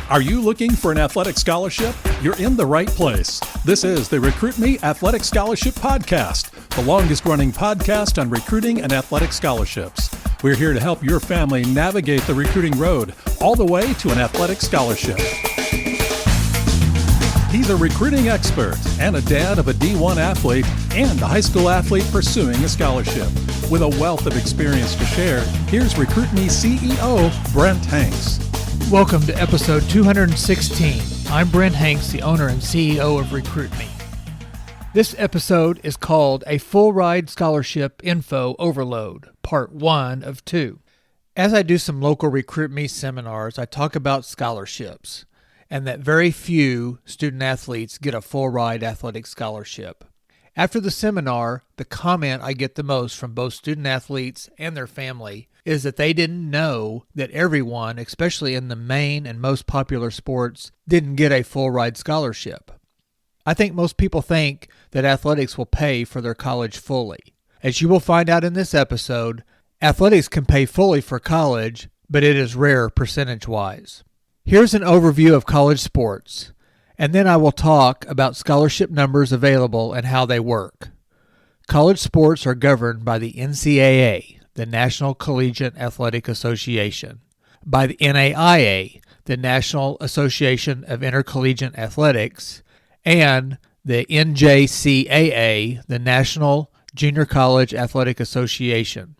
Are you looking for an athletic scholarship? You're in the right place. This is the Recruit Me Athletic Scholarship Podcast, the longest-running podcast on recruiting and athletic scholarships. We're here to help your family navigate the recruiting road all the way to an athletic scholarship. He's a recruiting expert and a dad of a D1 athlete and a high school athlete pursuing a scholarship. With a wealth of experience to share, here's Recruit Me CEO, Brent Hanks. Welcome to episode 216. I'm Brent Hanks, the owner and CEO of Recruit Me. This episode is called A Full Ride Scholarship Info Overload, Part 1 of 2. As I do some local Recruit Me seminars, I talk about scholarships and that very few student athletes get a full ride athletic scholarship. After the seminar, the comment I get the most from both student athletes and their family is that they didn't know that everyone, especially in the main and most popular sports, didn't get a full ride scholarship. I think most people think that athletics will pay for their college fully. As you will find out in this episode, athletics can pay fully for college, but it is rare percentage-wise. Here's an overview of college sports, and then I will talk about scholarship numbers available and how they work. College sports are governed by the NCAA, the National Collegiate Athletic Association, by the NAIA, the National Association of Intercollegiate Athletics, and the NJCAA, the National Junior College Athletic Association.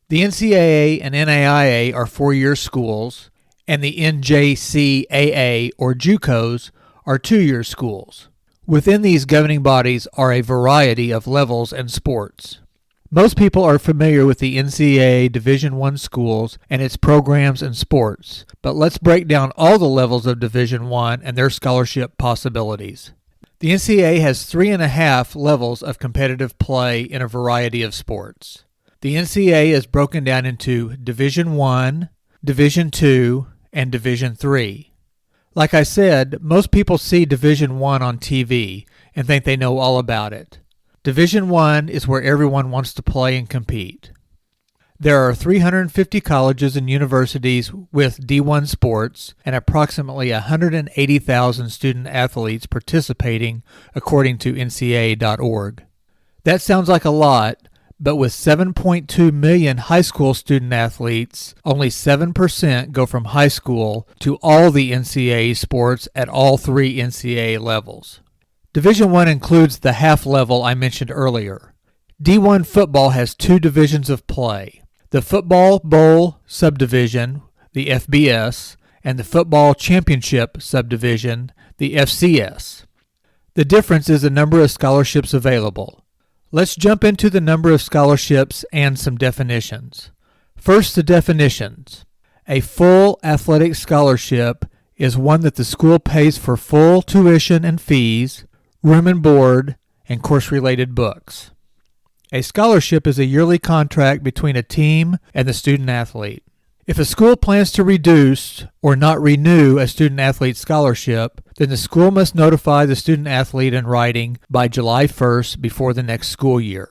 The NCAA and NAIA are four-year schools, and the NJCAA, or JUCOs, are two-year schools. Within these governing bodies are a variety of levels and sports. Most people are familiar with the NCAA Division I schools and its programs and sports, but let's break down all the levels of Division I and their scholarship possibilities. The NCAA has 3.5 levels of competitive play in a variety of sports. The NCAA is broken down into Division I, Division II, and Division III. Like I said, most people see Division I on TV and think they know all about it. Division I is where everyone wants to play and compete. There are 350 colleges and universities with D1 sports and approximately 180,000 student athletes participating according to NCAA.org. That sounds like a lot, but with 7.2 million high school student athletes, only 7% go from high school to all the NCAA sports at all three NCAA levels. Division I includes the half level I mentioned earlier. D1 football has two divisions of play, the Football Bowl subdivision, the FBS, and the Football Championship subdivision, the FCS. The difference is the number of scholarships available. Let's jump into the number of scholarships and some definitions. First, the definitions. A full athletic scholarship is one that the school pays for full tuition and fees, room and board, and course-related books. A scholarship is a yearly contract between a team and the student athlete. If a school plans to reduce or not renew a student athlete scholarship, then the school must notify the student athlete in writing by July 1st before the next school year.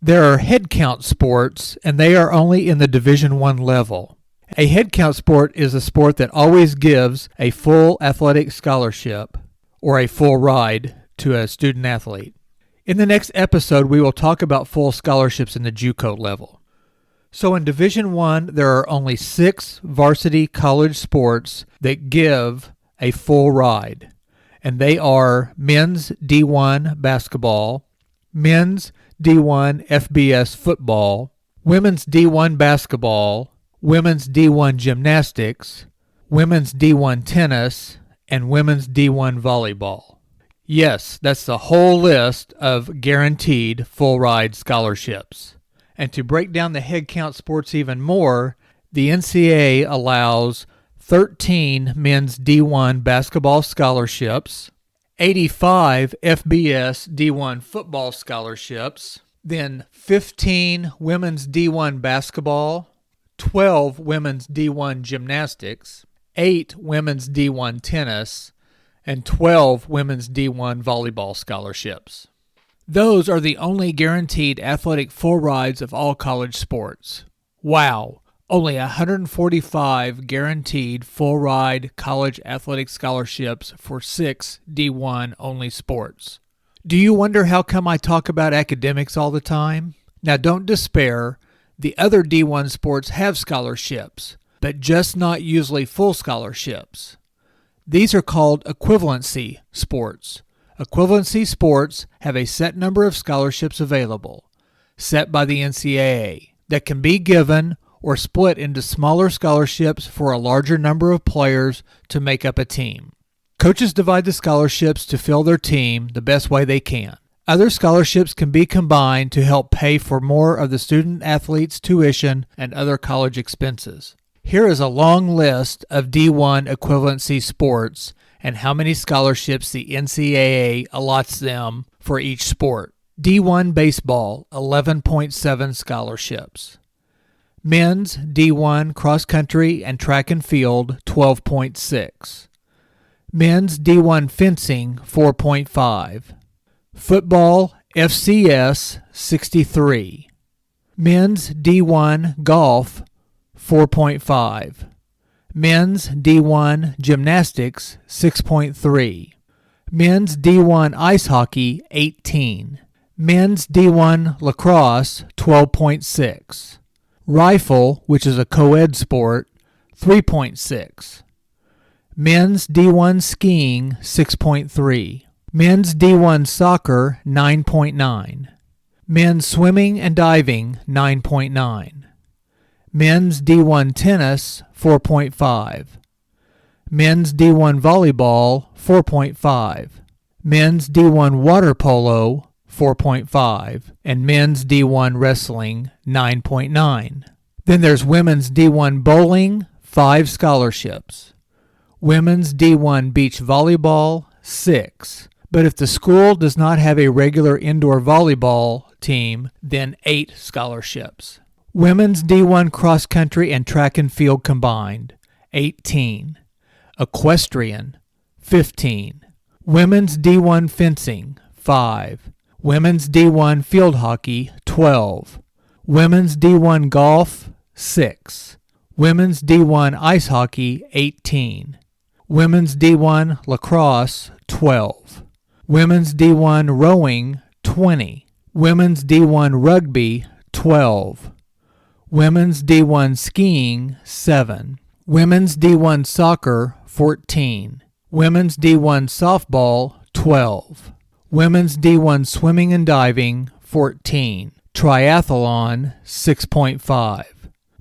There are head count sports, and they are only in the Division I level. A head count sport is a sport that always gives a full athletic scholarship or a full ride to a student athlete. In the next episode, we will talk about full scholarships in the JUCO level. So in Division I, there are only 6 varsity college sports that give a full ride, and they are men's D1 basketball, men's D1 FBS football, women's D1 basketball, women's D1 gymnastics, women's D1 tennis, and women's D1 volleyball. Yes, that's the whole list of guaranteed full ride scholarships. And to break down the head count sports even more, the NCAA allows 13 men's D1 basketball scholarships, 85 FBS D1 football scholarships, then 15 women's D1 basketball, 12 women's D1 gymnastics, 8 women's D1 tennis, and 12 women's D1 volleyball scholarships. Those are the only guaranteed athletic full rides of all college sports. Wow! Only 145 guaranteed full-ride college athletic scholarships for 6 D1 only sports. Do you wonder how come I talk about academics all the time? Now don't despair. The other D1 sports have scholarships, but just not usually full scholarships. These are called equivalency sports. Equivalency sports have a set number of scholarships available, set by the NCAA, that can be given or split into smaller scholarships for a larger number of players to make up a team. Coaches divide the scholarships to fill their team the best way they can. Other scholarships can be combined to help pay for more of the student-athlete's tuition and other college expenses. Here is a long list of D1 equivalency sports and how many scholarships the NCAA allots them for each sport. D1 baseball, 11.7 scholarships. Men's D1 cross country and track and field, 12.6. Men's D1 fencing, 4.5. Football FCS, 63. Men's D1 golf, 4.5. Men's D1 gymnastics, 6.3. Men's D1 ice hockey, 18. Men's D1 lacrosse, 12.6. Rifle, which is a co-ed sport, 3.6. Men's D1 skiing, 6.3. Men's D1 soccer, 9.9. Men's swimming and diving, 9.9. Men's D1 tennis, 4.5. Men's D1 volleyball, 4.5. Men's D1 water polo, 4.5, and men's D1 wrestling, 9.9. Then there's women's D1 bowling, 5 scholarships. Women's D1 beach volleyball, 6. But if the school does not have a regular indoor volleyball team, then 8 scholarships. Women's D1 cross country and track and field combined, 18. Equestrian, 15. Women's D1 fencing, 5. Women's D1 field hockey, 12. Women's D1 golf, 6. Women's D1 ice hockey, 18. Women's D1 lacrosse, 12. Women's D1 rowing, 20. Women's D1 rugby, 12. Women's D1 skiing, 7. Women's D1 soccer, 14. Women's D1 softball, 12. Women's D1 swimming and diving, 14. Triathlon, 6.5.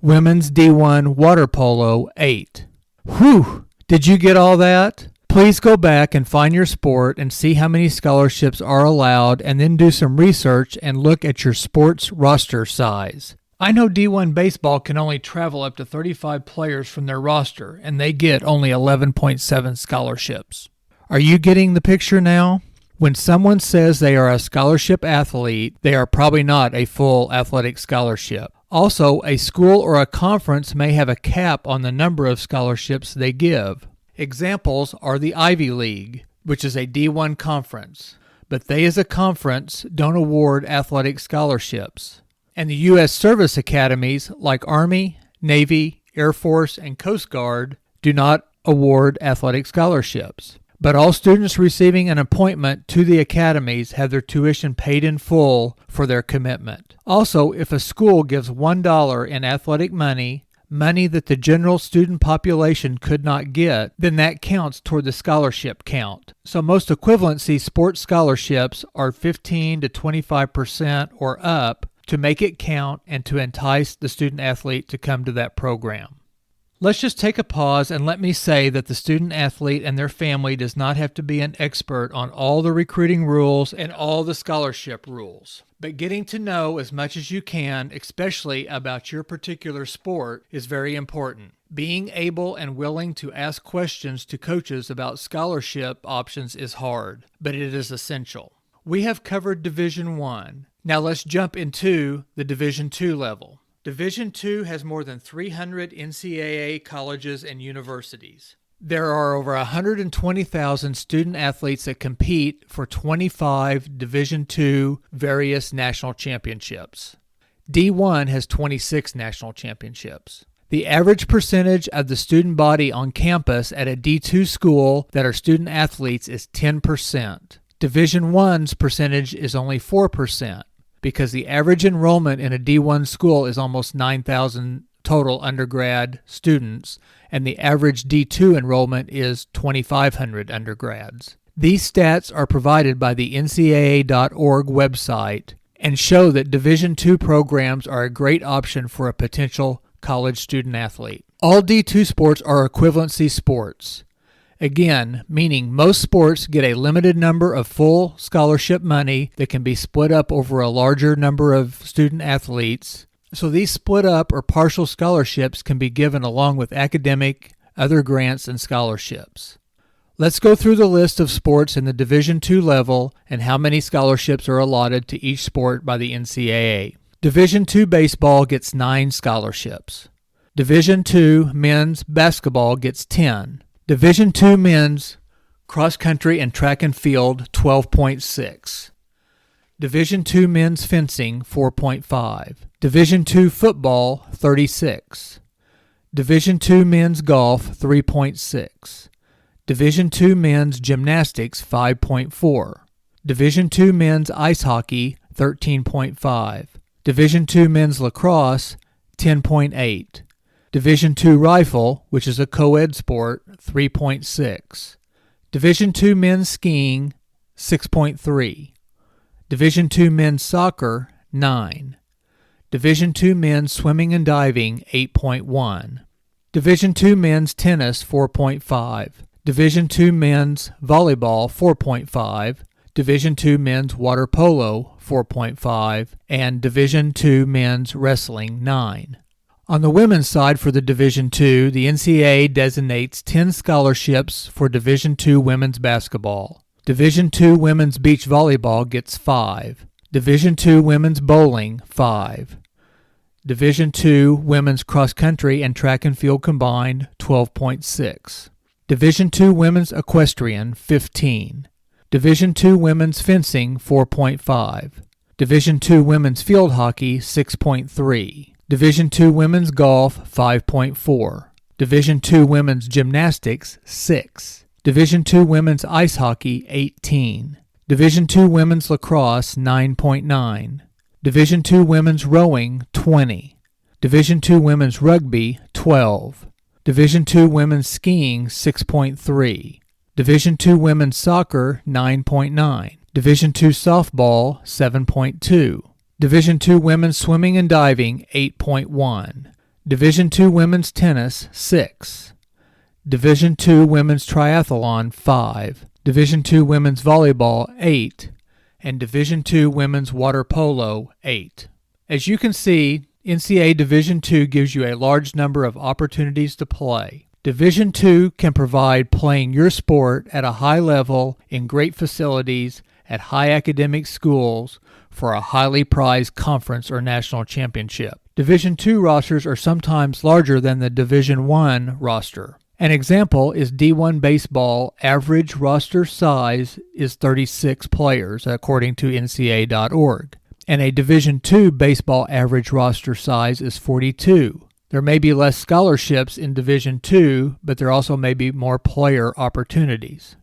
Women's D1 water polo, 8. Whew! Did you get all that? Please go back and find your sport and see how many scholarships are allowed, and then do some research and look at your sport's roster size. I know D1 baseball can only travel up to 35 players from their roster, and they get only 11.7 scholarships. Are you getting the picture now? When someone says they are a scholarship athlete, they are probably not a full athletic scholarship. Also, a school or a conference may have a cap on the number of scholarships they give. Examples are the Ivy League, which is a D1 conference, but they as a conference don't award athletic scholarships. And the U.S. service academies like Army, Navy, Air Force, and Coast Guard do not award athletic scholarships. But all students receiving an appointment to the academies have their tuition paid in full for their commitment. Also, if a school gives $1 in athletic money that the general student population could not get, then that counts toward the scholarship count. So most equivalency sports scholarships are 15 to 25% or up to make it count and to entice the student athlete to come to that program. Let's just take a pause and let me say that the student athlete and their family does not have to be an expert on all the recruiting rules and all the scholarship rules. But getting to know as much as you can, especially about your particular sport, is very important. Being able and willing to ask questions to coaches about scholarship options is hard, but it is essential. We have covered Division I. Now let's jump into the Division II level. Division II has more than 300 NCAA colleges and universities. There are over 120,000 student athletes that compete for 25 Division II various national championships. D1 has 26 national championships. The average percentage of the student body on campus at a D2 school that are student athletes is 10%. Division I's percentage is only 4% because the average enrollment in a D1 school is almost 9,000 total undergrad students, and the average D2 enrollment is 2,500 undergrads. These stats are provided by the NCAA.org website and show that Division II programs are a great option for a potential college student athlete. All D2 sports are equivalency sports. Again, meaning most sports get a limited number of full scholarship money that can be split up over a larger number of student athletes. So these split up or partial scholarships can be given along with academic, other grants, and scholarships. Let's go through the list of sports in the Division II level and how many scholarships are allotted to each sport by the NCAA. Division II baseball gets 9 scholarships. Division II men's basketball gets 10. Division II men's cross country and track and field 12.6. Division II men's fencing 4.5. Division II football 36. Division II men's golf 3.6. Division II men's gymnastics 5.4. Division II men's ice hockey 13.5. Division II men's lacrosse 10.8. Division II rifle, which is a co-ed sport, 3.6. Division II men's skiing 6.3. Division II men's soccer 9. Division II men's swimming and diving 8.1. Division II men's tennis 4.5. Division II men's volleyball 4.5. Division II men's water polo 4.5. And Division II men's wrestling 9. On the women's side for the Division II, the NCAA designates 10 scholarships for Division II women's basketball. Division II women's beach volleyball gets 5. Division II women's bowling 5. Division II women's cross country and track and field combined 12.6. Division II women's equestrian 15. Division II women's fencing 4.5. Division II women's field hockey 6.3. Division II women's golf 5.4. Division II women's gymnastics 6. Division II women's ice hockey 18. Division II women's lacrosse 9.9. Division II women's rowing 20. Division II women's rugby 12. Division II women's skiing 6.3. Division II women's soccer 9.9. Division II softball 7.2. Division II women's swimming and diving 8.1. Division II women's tennis 6. Division II women's triathlon 5. Division II women's volleyball 8. And Division II women's water polo 8. As you can see, NCAA Division II gives you a large number of opportunities to play. Division II can provide playing your sport at a high level in great facilities at high academic schools for a highly prized conference or national championship. Division II rosters are sometimes larger than the Division I roster. An example is D1 baseball. Average roster size is 36 players, according to NCAA.org. And a Division II baseball average roster size is 42. There may be less scholarships in Division II, but there also may be more player opportunities.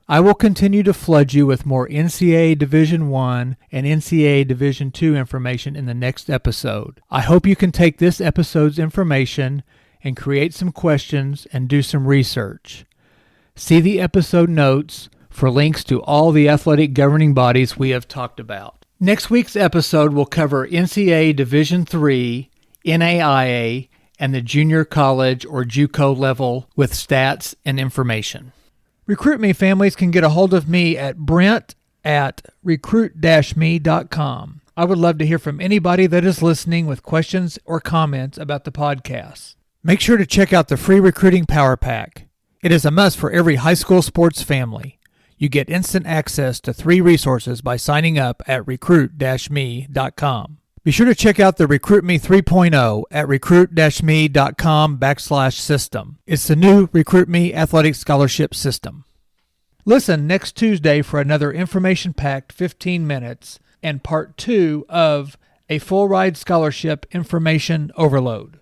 I will continue to flood you with more NCAA Division I and NCAA Division II information in the next episode. I hope you can take this episode's information and create some questions and do some research. See the episode notes for links to all the athletic governing bodies we have talked about. Next week's episode will cover NCAA Division III, NAIA, and the junior college or JUCO level with stats and information. Recruit Me families can get a hold of me at brent@recruit-me.com. I would love to hear from anybody that is listening with questions or comments about the podcast. Make sure to check out the free Recruiting Power Pack. It is a must for every high school sports family. You get instant access to 3 resources by signing up at recruit-me.com. Be sure to check out the Recruit Me 3.0 at recruit-me.com/system. It's the new Recruit Me athletic scholarship system. Listen next Tuesday for another information-packed 15 minutes and part 2 of a full ride scholarship information overload.